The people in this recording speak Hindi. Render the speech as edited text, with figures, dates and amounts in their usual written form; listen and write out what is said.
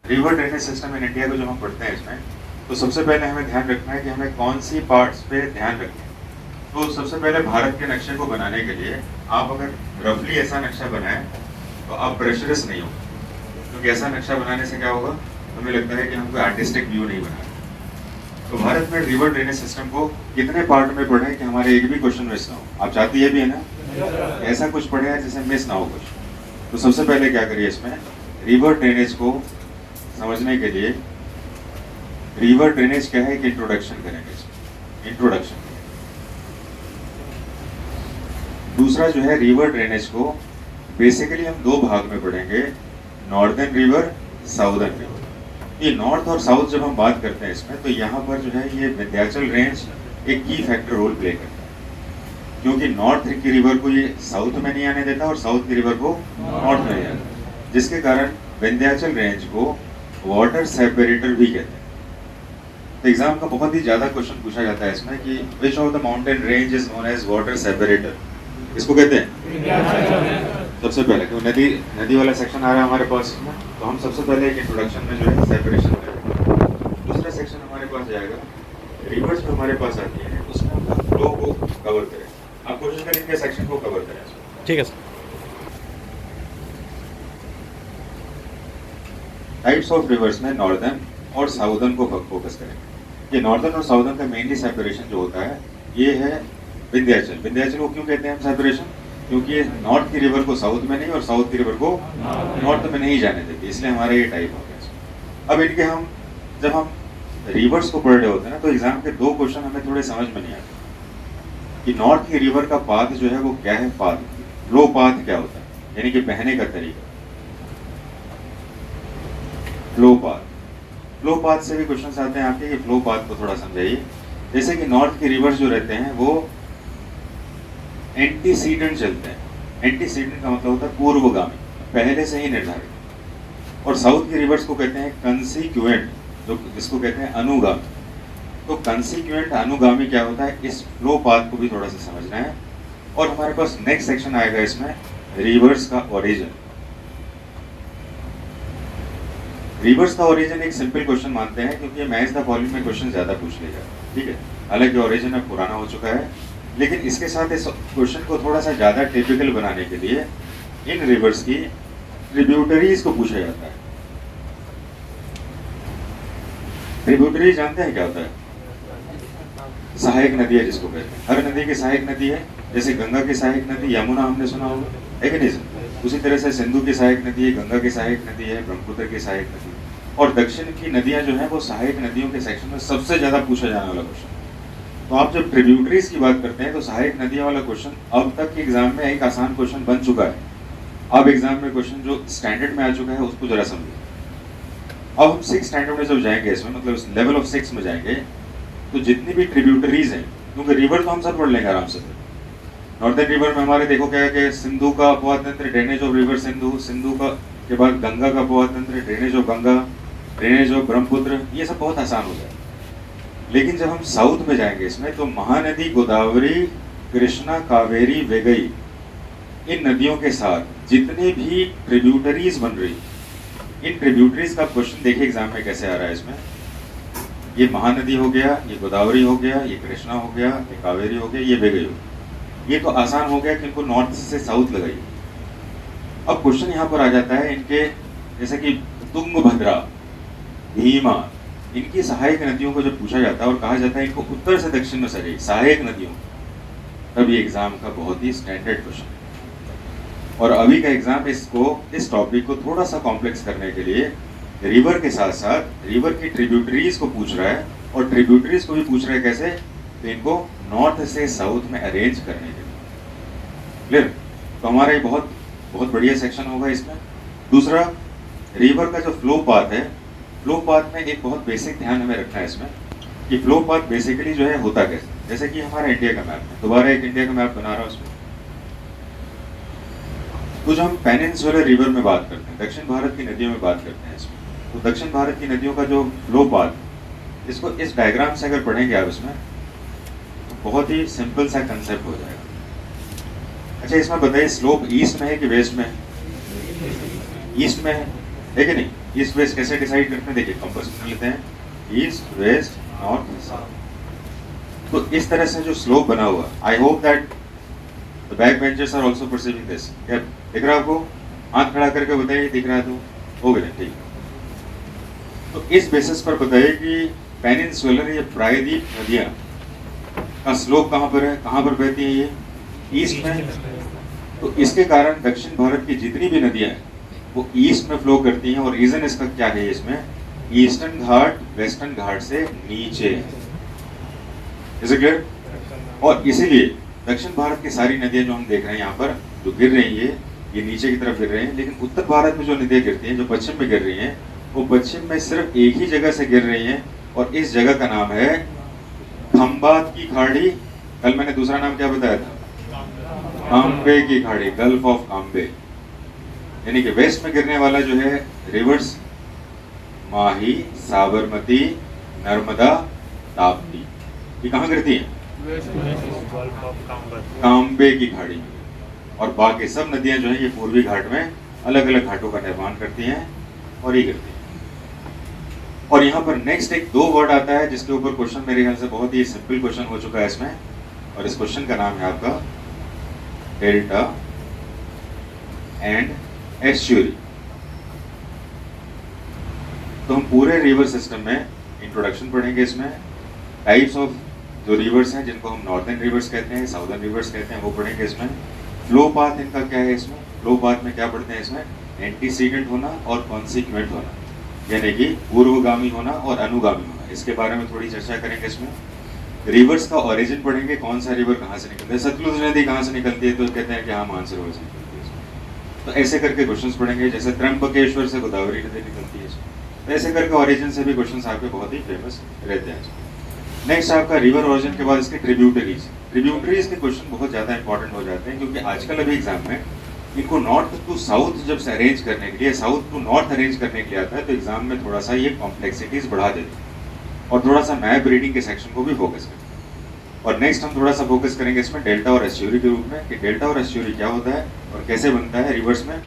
River drainage system in India को जब हम पढ़ते हैं इसमें, तो सबसे पहले हमें ध्यान रखना है कि हमें कौन सी पार्ट्स पे ध्यान रखें। तो सबसे पहले भारत के नक्शे को बनाने के लिए आप अगर रफली ऐसा नक्शा बनाएं तो आप प्रेशरस नहीं हो, क्योंकि ऐसा नक्शा बनाने से क्या होगा, हमें लगता है कि हम कोई आर्टिस्टिक व्यू नहीं बना रहे। तो भारत में रिवर ड्रेनेज सिस्टम को कितने पार्ट में पढ़े कि हमारे एक भी क्वेश्चन मिस ना हो। आप चाहती है भी है ना, ऐसा कुछ पढ़े हैं जिसे मिस ना हो कुछ। तो सबसे पहले क्या करिए, इसमें रिवर ड्रेनेज को समझने के लिए रिवर ड्रेनेज क्या है एक इंट्रोडक्शन करेंगे इसमें, इंट्रोडक्शन। दूसरा जो है रिवर ड्रेनेज को बेसिकली हम दो भाग में पढ़ेंगे, नॉर्दर्न रिवर, साउदर्न रिवर। ये नॉर्थ और साउथ जब हम बात करते हैं इसमें, तो यहाँ पर जो है ये विंध्याचल रेंज एक की फैक्टर रोल प्ले करता है, क्योंकि नॉर्थ की रिवर को ये साउथ में नहीं आने देता और साउथ की रिवर को नॉर्थ में नहीं आने देता, जिसके कारण विंध्याचल रेंज को वाटर सेपरेटर भी कहते हैं। तो एग्जाम का बहुत ही ज्यादा क्वेश्चन पूछा जाता है इसमें कि which of the mountain range is known as water separator, इसको कहते हैं। सबसे पहले क्यों नदी वाला सेक्शन आ रहा है हमारे पास, तो हम सबसे पहले एक इंट्रोडक्शन में जो है सेपरेशन करेंगे। दूसरा सेक्शन हमारे पास जाएगा रिवर्स में हमारे पास आती है, उसमें हम फ्लो को कवर करें। आप कोशिश करेंगे सेक्शन को कवर करें। ठीक है सर। टाइप्स ऑफ रिवर्स में नॉर्दर्न और साउदर्न को फोकस करेंगे। ये नॉर्दर्न और साउदर्न का मेनली सेपरेशन जो होता है ये है विंध्याचल। विंध्याचल को क्यों कहते हैं हम सेपरेशन, क्योंकि ये नॉर्थ की रिवर को साउथ में नहीं और साउथ की रिवर को नॉर्थ में नहीं जाने देती, इसलिए हमारा ये टाइप हो गया। अब इनके हम जब हम रिवर्स को पढ़ रहे होते हैं ना, तो एग्जाम के दो क्वेश्चन हमें थोड़े समझ में नहीं आते कि नॉर्थ की रिवर का पाथ जो है वो क्या है, पाथ फ्लो पाथ क्या होता है, यानी कि बहने का तरीका। फ्लो पाथ से भी क्वेश्चन आते हैं आपके, ये फ्लो पाथ को थोड़ा समझाइए। जैसे कि नॉर्थ के रिवर्स जो रहते हैं वो एंटीसीडेंट चलते हैं। एंटीसीडेंट का मतलब होता है पूर्वगामी, पहले से ही निर्धारित। और साउथ के रिवर्स को कहते हैं कंसीक्वेंट, जो जिसको कहते हैं अनुगामी। तो कंसीक्वेंट अनुगामी क्या होता है, इस फ्लो पाथ को भी थोड़ा सा समझना है। और हमारे पास नेक्स्ट सेक्शन आएगा इसमें रिवर्स का ओरिजिन। रिवर्स का ओरिजिन एक सिंपल क्वेश्चन मानते हैं, क्योंकि ये मैच द फॉलोइंग में क्वेश्चन ज्यादा पूछ लेगा, ठीक है। हालांकि ओरिजिन अब पुराना हो चुका है, लेकिन इसके साथ इस क्वेश्चन को थोड़ा सा ज्यादा टिपिकल बनाने के लिए इन रिवर्स की ट्रिब्यूटरीज को पूछा जाता है। ट्रिब्यूटरी जानते हैं क्या होता है, सहायक नदी है जिसको कहते हैं। हर नदी की सहायक नदी है, जैसे गंगा की सहायक नदी यमुना हमने सुना होगा, है कि नहीं। उसी तरह से सिंधु की सहायक नदी है, गंगा की सहायक नदी है, ब्रह्मपुत्र की सहायक नदी है। और दक्षिण की नदियां जो है वो सहायक नदियों के सेक्शन में सबसे ज्यादा पूछा जाने वाला क्वेश्चन। तो आप जब ट्रिब्यूटरीज की बात करते हैं तो सहायक नदियों वाला क्वेश्चन अब तक के एग्जाम में एक आसान क्वेश्चन बन चुका है। अब एग्जाम में क्वेश्चन जो स्टैंडर्ड में आ चुका है उसको जरा समझिए। अब हम 6 स्टैंडर्ड में जब जाएंगे इसमें, मतलब लेवल ऑफ 6 में जाएंगे, तो जितनी भी ट्रिब्यूटरीज हैं, क्योंकि रिवर तो हम सब पढ़ लेंगे आराम से। नॉर्दर्न रिवर में हमारे देखो क्या है कि सिंधु का अपवाद तंत्र, drainage of river Sindhu, Sindhu का के बाद गंगा का अपवाद तंत्र, drainage of Ganga, drainage of Brahmaputra, ये सब बहुत आसान हो जाए। लेकिन जब हम साउथ में जाएंगे इसमें, तो महानदी गोदावरी, कृष्णा, कावेरी, वेगई, इन नदियों के साथ जितने भी ट्रिब्यूटरीज बन रही, इन ट्रिब्यूटरीज का क्वेश्चन देखिए एग्जाम में कैसे आ रहा है इसमें। ये महानदी हो गया, ये गोदावरी हो गया, ये कृष्णा हो गया, ये कावेरी हो गया, ये वेगई हो गया। ये तो आसान हो गया कि इनको नॉर्थ से साउथ लगाइए। अब क्वेश्चन यहाँ पर आ जाता है इनके, जैसे कि तुंगभद्रा, भीमा, इनकी सहायक नदियों को जब पूछा जाता है और कहा जाता है इनको उत्तर से दक्षिण में सजाइए सहायक नदियों, तब ये एग्जाम का बहुत ही स्टैंडर्ड क्वेश्चन है। और अभी का एग्जाम इसको, इस टॉपिक को थोड़ा सा कॉम्प्लेक्स करने के लिए रिवर के साथ साथ रिवर की ट्रिब्यूटरीज को पूछ रहा है, और ट्रिब्यूटरीज को भी पूछ रहा है कैसे, तो इनको नॉर्थ से साउथ में अरेंज करने के लिए। क्लियर। तो हमारा ये बहुत बहुत बढ़िया सेक्शन होगा इसमें। दूसरा, रिवर का जो फ्लो पाथ है, फ्लो पाथ में एक बहुत बेसिक ध्यान हमें रखना है इसमें कि फ्लो पाथ बेसिकली जो है होता कैसे। जैसे कि हमारा इंडिया का मैप है, दोबारा एक इंडिया का मैप बना रहा हूँ उसमें। तो जो हम पेनिनसुलर रिवर में बात करते हैं, दक्षिण भारत की नदियों में बात करते हैं इसमें, तो दक्षिण भारत की नदियों का जो फ्लो पाथ, इसको इस डायग्राम से अगर पढ़ेंगे आप इसमें, तो बहुत ही सिंपल सा कंसेप्ट हो जाएगा। अच्छा, इसमें बताइए स्लोप ईस्ट में है कि वेस्ट में है? ईस्ट में है कि नहीं? ईस्ट वेस्ट कैसे डिसाइड करते हैं, देखिए कंपास बना लेते हैं, ईस्ट वेस्ट नॉर्थ साउथ। तो इस तरह से जो स्लोप बना हुआ, I hope that the back benchers are also perceiving this. क्या दिख रहा है आपको? हाथ खड़ा करके बताइए दिख रहा है तो हो गया, ठीक। तो इस बेसिस पर बताइए कि पेनिनसुलर या प्रायद्वीप नदियां का स्लोप कहाँ पर है, कहाँ पर बहती है ये? ईस्ट में। तो इसके कारण दक्षिण भारत की जितनी भी नदियां हैं वो ईस्ट में फ्लो करती हैं, और रीजन इसका क्या है, इसमें ईस्टर्न घाट वेस्टर्न घाट से नीचे है। Is it clear? और इसीलिए दक्षिण भारत की सारी नदियां जो हम देख रहे हैं यहाँ पर जो गिर रही है, ये नीचे की तरफ गिर रहे हैं, लेकिन उत्तर भारत में जो नदियां गिरती हैं, जो पश्चिम में गिर रही हैं, वो पश्चिम में सिर्फ एक ही जगह से गिर रही हैं, और इस जगह का नाम है खंबात की खाड़ी। कल मैंने दूसरा नाम क्या बताया था? काम्बे की खाड़ी, गल्फ ऑफ काम्बे। यानी कि वेस्ट में गिरने वाला जो है रिवर्स माही, साबरमती, नर्मदा, ताप्ती, ये कहाँ गिरती है? काम्बे की खाड़ी में। और बाकी सब नदियां जो है ये पूर्वी घाट में अलग अलग घाटों का निर्माण करती हैं और ये गिरती हैं। और यहाँ पर नेक्स्ट एक दो वर्ड आता है जिसके ऊपर क्वेश्चन मेरे ख्याल से बहुत ही सिंपल क्वेश्चन हो चुका है इसमें, और इस क्वेश्चन का नाम है आपका डेल्टा एंड एस्चुरी। तो हम पूरे रिवर सिस्टम में इंट्रोडक्शन पढ़ेंगे, इसमें टाइप्स ऑफ जो रिवर्स हैं जिनको हम नॉर्दर्न रिवर्स कहते हैं, साउदर्न रिवर्स कहते हैं, वो पढ़ेंगे इसमें। फ्लो पाथ इनका क्या है, इसमें फ्लो पाथ में क्या पढ़ते हैं, इसमें एंटीसीडेंट होना और कॉन्सिक्वेंट होना, यानी कि पूर्वगामी होना और अनुगामी होना, इसके बारे में थोड़ी चर्चा करेंगे इसमें। रिवर्स का ओरिजिन पढ़ेंगे, कौन सा रिवर कहाँ से निकलता है, सतलुज नदी कहाँ से निकलती है, तो कहते हैं कि हाँ मानसरोवर से निकलती है। तो ऐसे करके क्वेश्चंस पढ़ेंगे, जैसे त्र्यंबकेश्वर से गोदावरी नदी निकलती है, तो ऐसे करके ओरिजिन से भी क्वेश्चंस आपके बहुत ही फेमस रहते हैं। नेक्स्ट आपका रिवर ओरिजिन के बाद इसके ट्रिब्यूटरीज। ट्रिब्यूटरीज के क्वेश्चन बहुत ज़्यादा इंपॉर्टेंट हो जाते हैं, क्योंकि आजकल अभी एग्जाम में इनको नॉर्थ टू साउथ जब से अरेंज करने के लिए, साउथ टू नॉर्थ अरेंज करने के लिए आता है, तो एग्जाम में थोड़ा सा ये कॉम्प्लेक्सिटीज बढ़ा देते हैं और थोड़ा सा मैप रीडिंग के सेक्शन को भी फोकस करते हैं। और नेक्स्ट हम थोड़ा सा फोकस करेंगे इसमें डेल्टा और एस्च्यूरी के रूप में, कि डेल्टा और एस्च्यूरी क्या होता है और कैसे बनता है रिवर्स में।